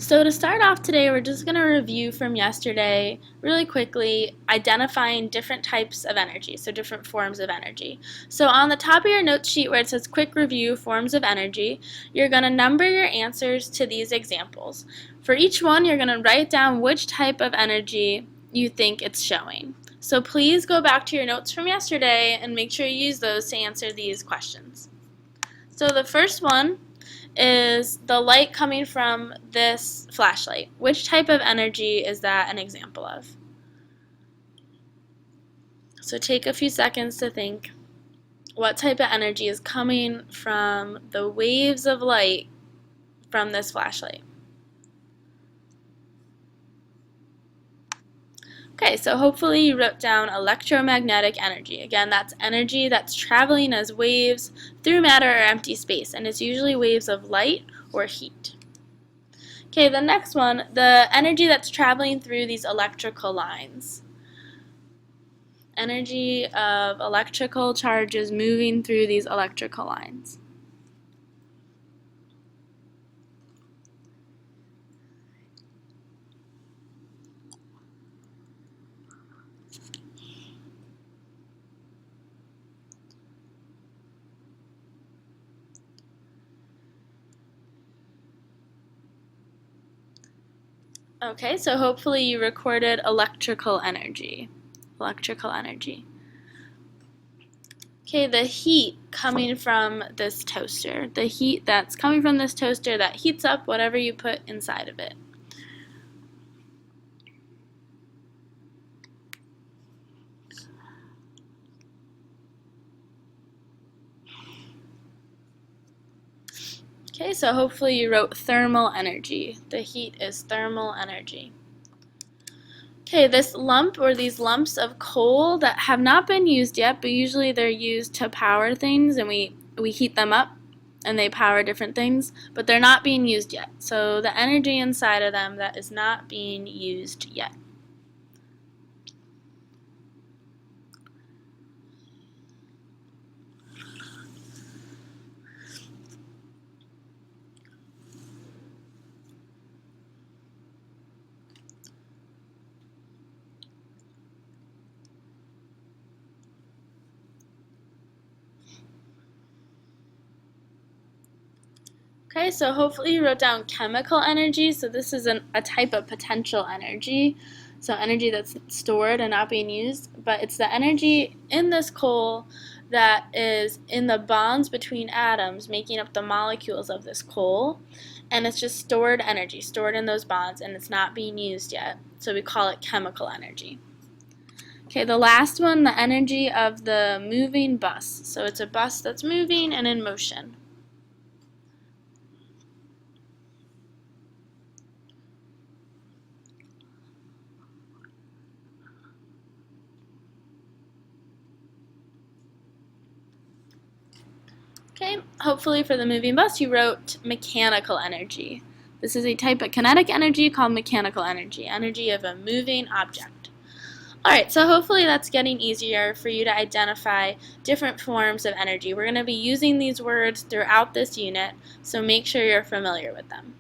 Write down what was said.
So to start off today, we're just going to review from yesterday really quickly, identifying different types of energy, so different forms of energy. So on the top of your notes sheet where it says Quick Review, Forms of Energy, you're going to number your answers to these examples. For each one, you're going to write down which type of energy you think it's showing. So please go back to your notes from yesterday and make sure you use those to answer these questions. So the first one is the light coming from this flashlight. Which type of energy is that an example of? So take a few seconds to think what type of energy is coming from the waves of light from this flashlight. Okay, so hopefully you wrote down electromagnetic energy. Again, that's energy that's traveling as waves through matter or empty space, and it's usually waves of light or heat. Okay, the next one, the energy that's traveling through these electrical lines. Energy of electrical charges moving through these electrical lines. Okay, so hopefully you recorded electrical energy. Electrical energy. Okay, the heat coming from this toaster. The heat that's coming from this toaster that heats up whatever you put inside of it. Okay, so hopefully you wrote thermal energy. The heat is thermal energy. Okay, this lump or these lumps of coal that have not been used yet, but usually they're used to power things, and we heat them up and they power different things, but they're not being used yet. So the energy inside of them that is not being used yet. Okay, so hopefully you wrote down chemical energy. So this is a type of potential energy. So energy that's stored and not being used. But it's the energy in this coal that is in the bonds between atoms making up the molecules of this coal. And it's just stored energy, stored in those bonds, and it's not being used yet. So we call it chemical energy. Okay, the last one, the energy of the moving bus. So it's a bus that's moving and in motion. Okay, hopefully for the moving bus you wrote mechanical energy. This is a type of kinetic energy called mechanical energy, energy of a moving object. Alright, so hopefully that's getting easier for you to identify different forms of energy. We're going to be using these words throughout this unit, so make sure you're familiar with them.